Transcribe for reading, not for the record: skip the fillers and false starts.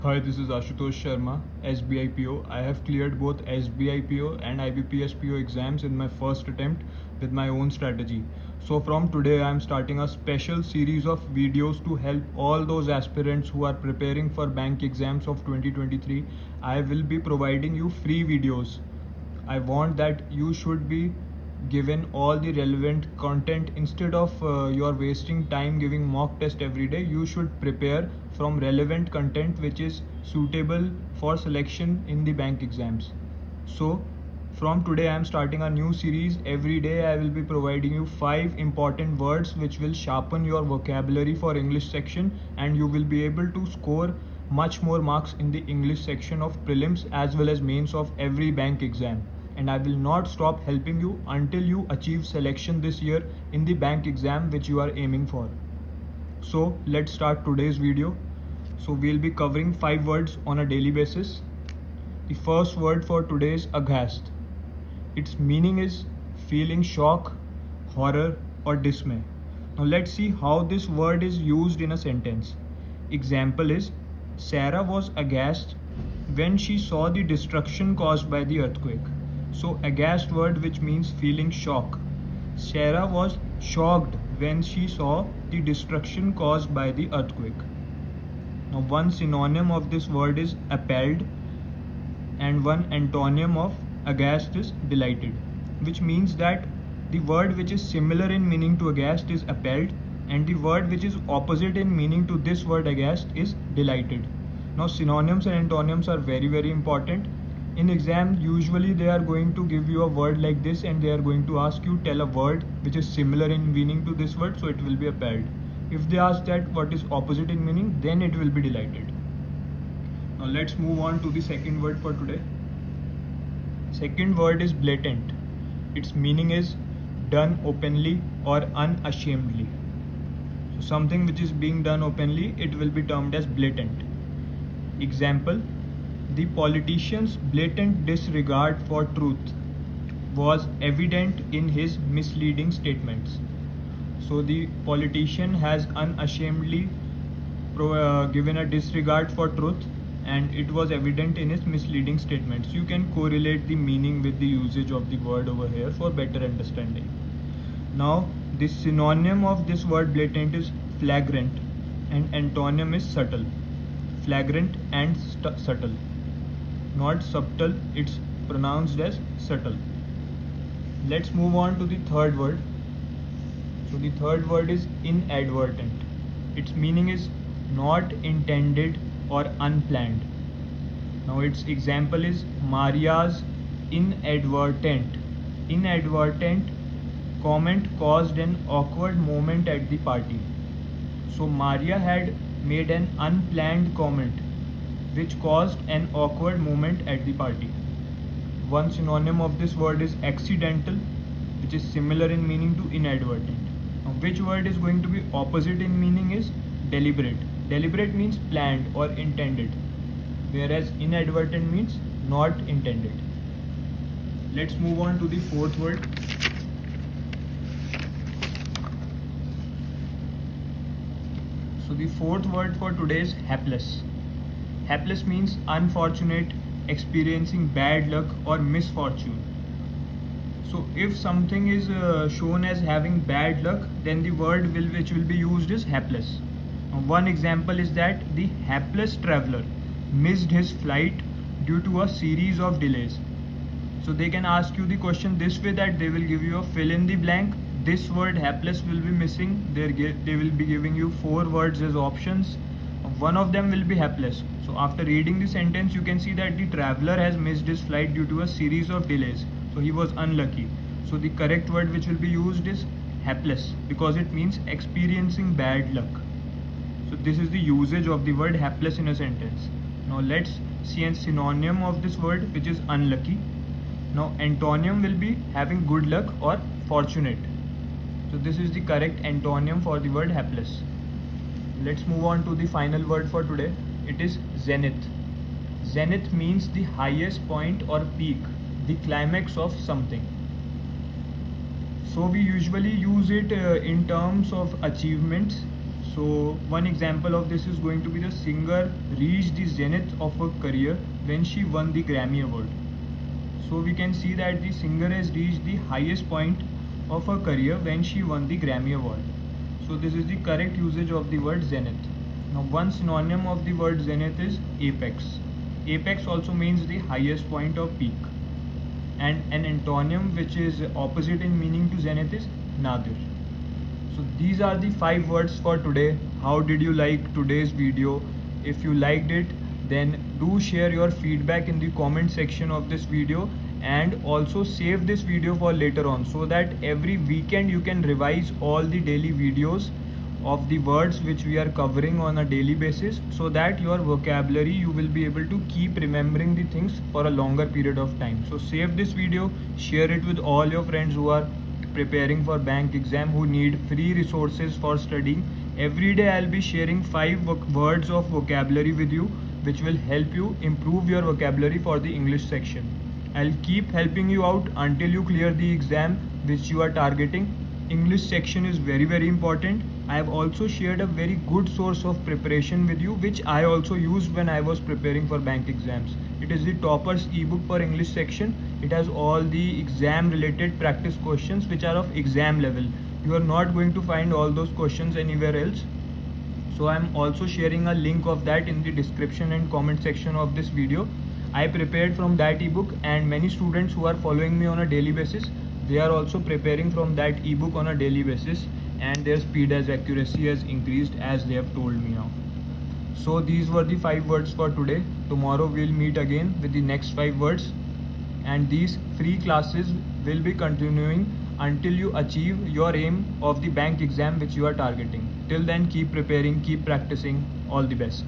Hi, this is Ashutosh Sharma, SBIPO. I have cleared both SBIPO and IBPSPO exams in my first attempt with my own strategy. So from today I am starting a special series of videos to help all those aspirants who are preparing for bank exams of 2023. I will be providing you free videos. I want that you should be given all the relevant content instead of you're wasting time giving mock test every day. You should prepare from relevant content which is suitable for selection in the bank exams. So from today I am starting a new series. Every day I will be providing you 5 important words which will sharpen your vocabulary for English section, and you will be able to score much more marks in the English section of prelims as well as mains of every bank exam. And I will not stop helping you until you achieve selection this year in the bank exam which you are aiming for. So let's start today's video. So we'll be covering 5 words on a daily basis. The first word for today is aghast. Its meaning is feeling shock, horror or dismay. Now let's see how this word is used in a sentence. Example is, Sarah was aghast when she saw the destruction caused by the earthquake. So aghast word which means feeling shock. Sarah was shocked when she saw the destruction caused by the earthquake. Now one synonym of this word is appalled, and one antonym of aghast is delighted, which means that the word which is similar in meaning to aghast is appalled, and the word which is opposite in meaning to this word aghast is delighted. Now synonyms and antonyms are very important. In exam usually they are going to give you a word like this and they are going to ask you tell a word which is similar in meaning to this word, so it will be appalled. If they ask that what is opposite in meaning, then it will be delighted. Now let's move on to the second word for today. Second word is blatant. Its meaning is done openly or unashamedly. So something which is being done openly, it will be termed as blatant. Example, the politician's blatant disregard for truth was evident in his misleading statements. So the politician has unashamedly given a disregard for truth, and it was evident in his misleading statements. You can correlate the meaning with the usage of the word over here for better understanding. Now the synonym of this word blatant is flagrant, and antonym is subtle. Flagrant and subtle, not subtle, it's pronounced as subtle. Let's move on to the third word. So the third word is inadvertent. Its meaning is not intended or unplanned. Now its example is Maria's inadvertent comment caused an awkward moment at the party. So Maria had made an unplanned comment which caused an awkward moment at the party. One synonym of this word is accidental, which is similar in meaning to inadvertent. Now, which word is going to be opposite in meaning is deliberate. Deliberate means planned or intended, whereas inadvertent means not intended. Let's move on to the fourth word. So the fourth word for today is hapless. Hapless means unfortunate, experiencing bad luck or misfortune. So if something is shown as having bad luck, then the word which will be used is hapless. One example is that the hapless traveler missed his flight due to a series of delays. So they can ask you the question this way, that they will give you a fill in the blank. This word hapless will be missing. They will be giving you 4 words as options. One of them will be hapless. So after reading the sentence, you can see that the traveler has missed his flight due to a series of delays. So he was unlucky. So the correct word which will be used is hapless, because it means experiencing bad luck. So this is the usage of the word hapless in a sentence. Now let's see a synonym of this word, which is unlucky. Now antonym will be having good luck or fortunate. So this is the correct antonym for the word hapless. Let's move on to the final word for today. It is zenith. Zenith means the highest point or peak, the climax of something. So we usually use it in terms of achievements. So one example of this is going to be the singer reached the zenith of her career when she won the Grammy Award. So we can see that the singer has reached the highest point of her career when she won the Grammy Award. So this is the correct usage of the word zenith. Now one synonym of the word zenith is apex. Apex also means the highest point or peak. And an antonym which is opposite in meaning to zenith is nadir. So these are the 5 words for today. How did you like today's video? If you liked it, then do share your feedback in the comment section of this video, and also save this video for later on, so that every weekend you can revise all the daily videos of the words which we are covering on a daily basis, so that your vocabulary you will be able to keep remembering the things for a longer period of time. So save this video, share it with all your friends who are preparing for bank exam, who need free resources for studying. Every day I'll be sharing 5 words of vocabulary with you, which will help you improve your vocabulary for the English section. I'll keep helping you out until you clear the exam which you are targeting. English section is very important. I have also shared a very good source of preparation with you, which I also used when I was preparing for bank exams. It is the Toppers ebook for English section. It has all the exam related practice questions which are of exam level. You are not going to find all those questions anywhere else. So I'm also sharing a link of that in the description and comment section of this video. I prepared from that ebook, and many students who are following me on a daily basis, they are also preparing from that ebook on a daily basis, and their speed as accuracy has increased as they have told me now. So these were the 5 words for today. Tomorrow we'll meet again with the next 5 words, and these free classes will be continuing until you achieve your aim of the bank exam which you are targeting. Till then, keep preparing, keep practicing. All the best.